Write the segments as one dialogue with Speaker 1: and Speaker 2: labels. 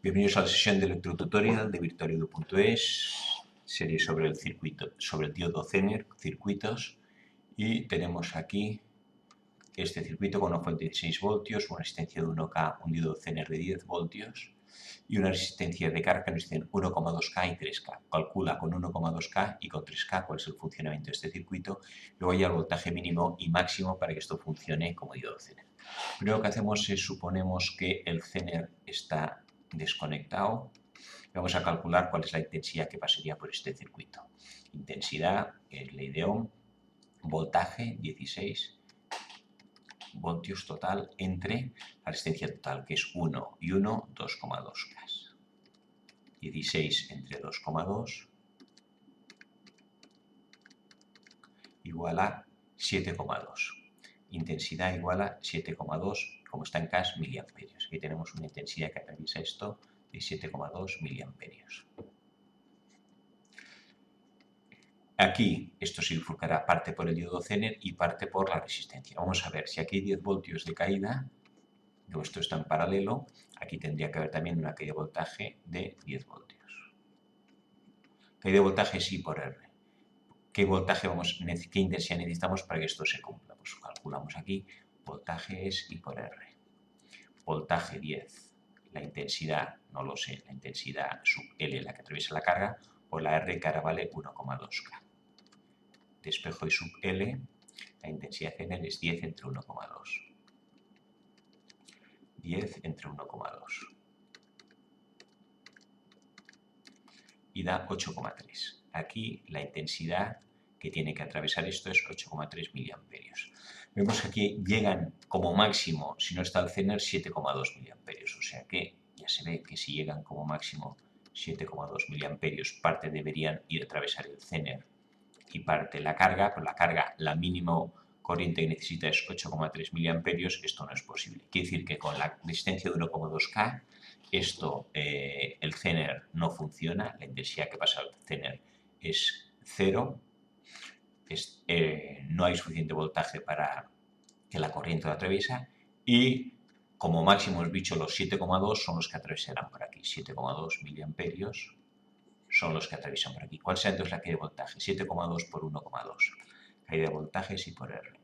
Speaker 1: Bienvenidos a la sesión de electrotutorial de virtualedu.es, serie sobre el circuito, sobre el diodo Zener, circuitos, y tenemos aquí este circuito con una fuente de 16 voltios, una resistencia de 1K, un diodo Zener de 10 voltios y una resistencia de carga que nos dicen 1,2K y 3K. Calcula con 1,2K y con 3K cuál es el funcionamiento de este circuito. Luego hay el voltaje mínimo y máximo para que esto funcione como diodo Zener. Primero que hacemos es suponemos que el Zener está desconectado. Vamos a calcular cuál es la intensidad que pasaría por este circuito. Intensidad es ley de Ohm, voltaje 16 voltios total entre la resistencia total, que es 1 y 1, 2,2K. 16 entre 2,2 igual a 7,2. Intensidad igual a 7,2, como está en K, miliamperios. Aquí tenemos una intensidad que atraviesa esto de 7,2 miliamperios. Aquí esto se bifurcará parte por el diodo Zener y parte por la resistencia. Vamos a ver si aquí hay 10 voltios de caída, esto está en paralelo, aquí tendría que haber también una caída de voltaje de 10 voltios. Caída de voltaje sí por R. ¿Qué voltaje qué intensidad necesitamos para que esto se cumpla? Pues calculamos aquí, voltaje es I por R. Voltaje 10, la intensidad, no lo sé, la intensidad sub L, la que atraviesa la carga, por la R que ahora vale 1,2K. Despejo y sub L, la intensidad Zener es 10 entre 1,2. 10 entre 1,2. Y da 8,3. Aquí la intensidad que tiene que atravesar esto es 8,3 miliamperios. Vemos que aquí llegan como máximo, si no está el Zener, 7,2 miliamperios. O sea que ya se ve que si llegan como máximo 7,2 miliamperios, parte deberían ir a atravesar el Zener y parte la carga, pero la carga, la mínima corriente que necesita es 8,3 miliamperios, esto no es posible. Quiere decir que con la resistencia de 1,2K, esto, el Zener no funciona, la intensidad que pasa al Zener es 0, no hay suficiente voltaje para que la corriente lo atraviesa y como máximo hemos dicho los 7,2 son los que atravesarán por aquí, 7,2 miliamperios son los que atraviesan por aquí. ¿Cuál será entonces la caída de voltaje? 7,2 por 1,2. Caída de voltaje es I por R.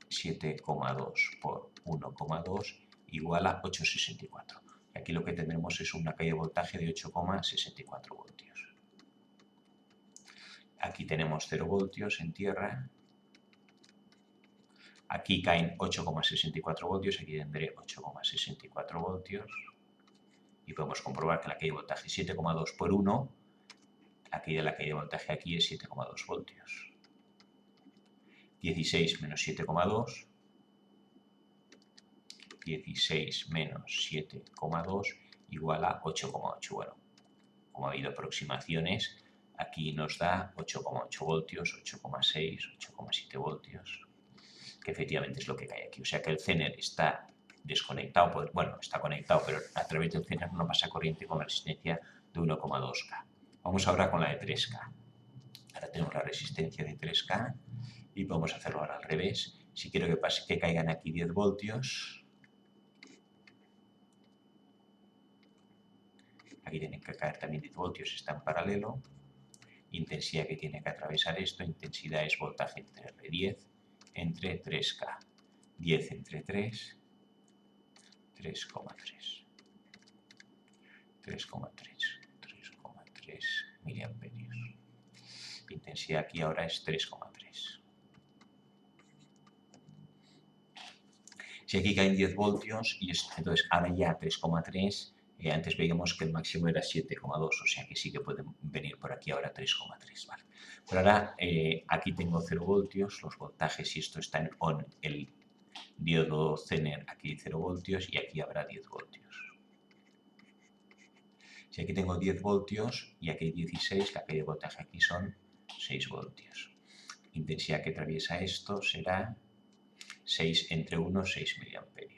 Speaker 1: 7,2 por 1,2 igual a 8,64. Y aquí lo que tendremos es una caída de voltaje de 8,64 voltios. Aquí tenemos 0 voltios en tierra. Aquí caen 8,64 voltios, aquí tendré 8,64 voltios. Y podemos comprobar que la caída de voltaje es 7,2 por 1. La caída de voltaje aquí es 7,2 voltios. 16 menos 7,2. 16 menos 7,2 igual a 8,8. Bueno, como ha habido aproximaciones, aquí nos da 8,8 voltios, 8,6, 8,7 voltios, que efectivamente es lo que cae aquí. O sea que el Zener está desconectado, bueno, está conectado, pero a través del Zener no pasa corriente con la resistencia de 1,2K. Vamos ahora con la de 3K. Ahora tenemos la resistencia de 3K y podemos hacerlo ahora al revés. Si quiero que caigan aquí 10 voltios, aquí tienen que caer también 10 voltios, está en paralelo. Intensidad que tiene que atravesar esto, intensidad es voltaje entre R10 entre 3K. 10 entre 3, 3,3. 3,3 miliamperios. Intensidad aquí ahora es 3,3. Si aquí caen 10 voltios, y entonces ahora ya 3,3, antes veíamos que el máximo era 7,2, o sea que sí que pueden venir por aquí ahora 3,3. ¿Vale? Pero ahora aquí tengo 0 voltios, los voltajes, y esto está en ON, el diodo Zener, aquí 0 voltios y aquí habrá 10 voltios. Si aquí tengo 10 voltios y aquí hay 16, la caída de voltaje aquí son 6 voltios. Intensidad que atraviesa esto será 6 entre 1, 6 miliamperios.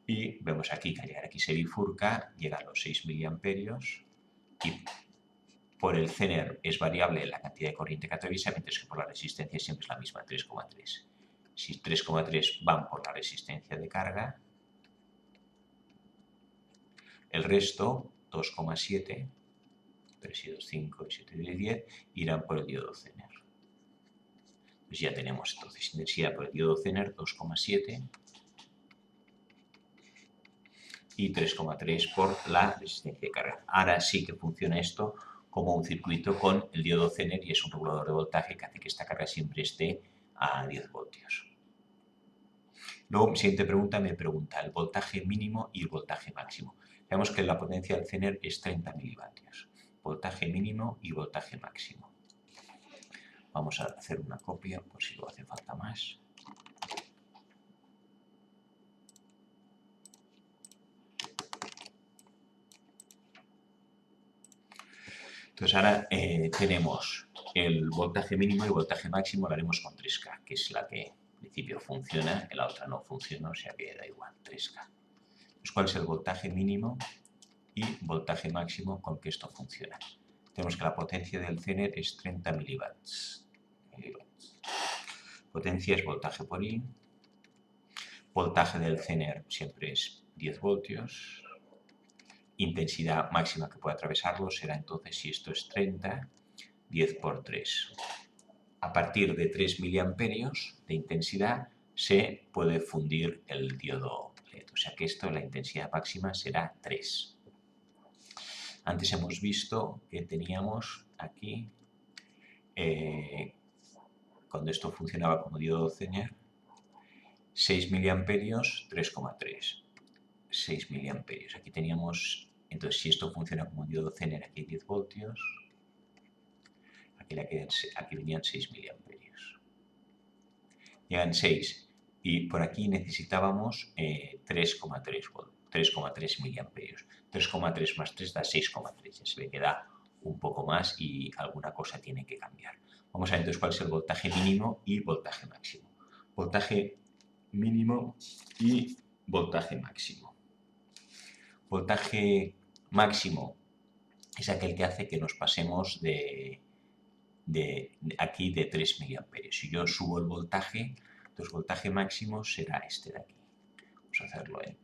Speaker 1: Y vemos aquí que al llegar aquí se bifurca, llega a los 6 miliamperios y por el Zener es variable la cantidad de corriente que atraviesa, mientras que por la resistencia siempre es la misma, 3,3. Si 3,3 van por la resistencia de carga, el resto, 2,7, 3 y 2, 5, y 7 y 10, irán por el diodo Zener. Pues ya tenemos entonces intensidad por el diodo Zener, 2,7 y 3,3 por la resistencia de carga. Ahora sí que funciona esto como un circuito con el diodo Zener y es un regulador de voltaje que hace que esta carga siempre esté a 10 voltios. Luego, mi siguiente pregunta me pregunta el voltaje mínimo y el voltaje máximo. Vemos que la potencia del Zener es 30 milivatios. Voltaje mínimo y voltaje máximo. Vamos a hacer una copia por si luego hace falta más. Entonces ahora tenemos el voltaje mínimo y voltaje máximo, lo haremos con 3K, que es la que en principio funciona, la otra no funciona, o sea que da igual, 3K. Pues, ¿cuál es el voltaje mínimo y voltaje máximo con que esto funciona? Tenemos que la potencia del Zener es 30 milivatios. Potencia es voltaje por I. Voltaje del Zener siempre es 10 voltios. Intensidad máxima que puede atravesarlo será entonces, si esto es 30, 10 por 3. A partir de 3 miliamperios de intensidad se puede fundir el diodo LED. O sea que esto, la intensidad máxima será 3. Antes hemos visto que teníamos aquí, cuando esto funcionaba como diodo Zener, 6 miliamperios, 3,3. 6 miliamperios. Aquí teníamos, entonces si esto funciona como diodo Zener, aquí hay 10 voltios, aquí venían 6 miliamperios. Llegan 6 y por aquí necesitábamos 3,3 miliamperios. 3,3 más 3 da 6,3. Ya se ve que da un poco más y alguna cosa tiene que cambiar. Vamos a ver entonces cuál es el voltaje mínimo y voltaje máximo. Voltaje mínimo y voltaje máximo. Voltaje máximo es aquel que hace que nos pasemos aquí de 3 miliamperios. Si yo subo el voltaje, entonces voltaje máximo será este de aquí. Vamos a hacerlo en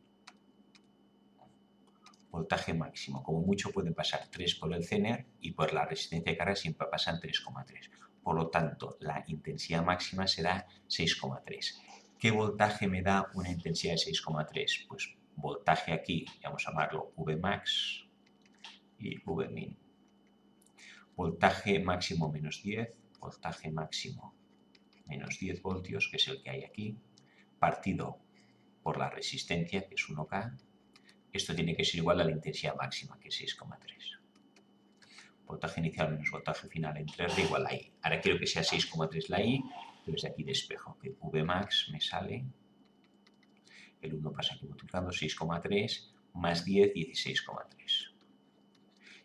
Speaker 1: voltaje máximo. Como mucho pueden pasar 3 por el Zener y por la resistencia de carga siempre pasan 3,3. Por lo tanto, la intensidad máxima será 6,3. ¿Qué voltaje me da una intensidad de 6,3? Pues voltaje aquí, vamos a llamarlo Vmax y Vmin. Voltaje máximo menos 10, voltaje máximo menos 10 voltios, que es el que hay aquí, partido por la resistencia, que es 1K. Esto tiene que ser igual a la intensidad máxima, que es 6,3. Voltaje inicial menos voltaje final entre R igual a I. Ahora quiero que sea 6,3 la I, entonces de aquí despejo que Vmax me sale, el 1 pasa aquí multiplicando, 6,3 más 10, 16,3.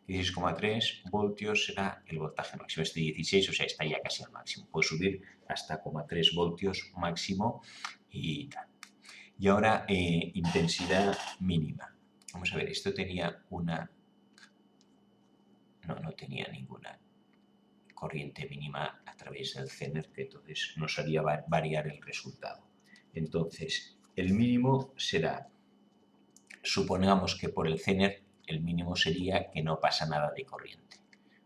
Speaker 1: 16,3 voltios será el voltaje máximo. Este 16, o sea, está ya casi al máximo. Puedo subir hasta 0,3 voltios máximo y tal. Y ahora, intensidad mínima. Vamos a ver, esto tenía una... No tenía ninguna corriente mínima a través del Zener, que entonces nos haría variar el resultado. Entonces, el mínimo será, supongamos que por el Zener, el mínimo sería que no pasa nada de corriente.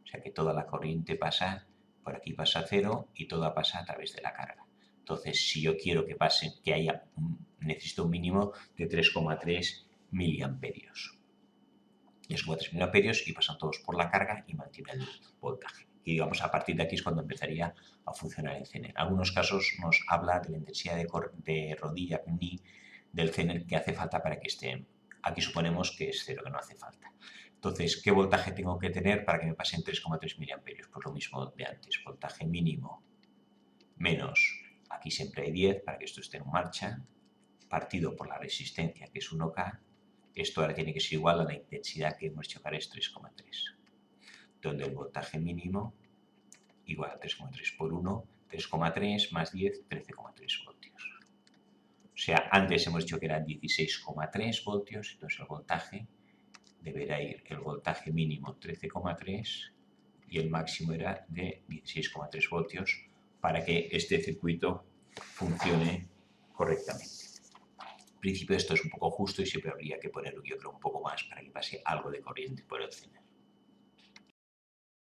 Speaker 1: O sea que toda la corriente pasa, por aquí pasa 0 y toda pasa a través de la carga. Entonces, si yo quiero que pase, que haya, necesito un mínimo de 3,3 miliamperios. 3,3 miliamperios y pasan todos por la carga y mantienen el voltaje. Y digamos, a partir de aquí es cuando empezaría a funcionar el Zener. En algunos casos nos habla de la intensidad de rodilla ni del Zener que hace falta para que esté. Aquí suponemos que es 0, que no hace falta. Entonces, ¿qué voltaje tengo que tener para que me pasen 3,3 miliamperios? Pues lo mismo de antes, voltaje mínimo menos, aquí siempre hay 10 para que esto esté en marcha, partido por la resistencia, que es 1K. Esto ahora tiene que ser igual a la intensidad que hemos hecho para es 3,3. Donde el voltaje mínimo igual a 3,3 por 1, 3,3 más 10, 13,3 voltios. O sea, antes hemos dicho que eran 16,3 voltios, entonces el voltaje deberá ir, el voltaje mínimo 13,3 y el máximo era de 16,3 voltios para que este circuito funcione correctamente. En principio esto es un poco justo y siempre habría que poner, yo creo, un poco más para que pase algo de corriente por el Zener.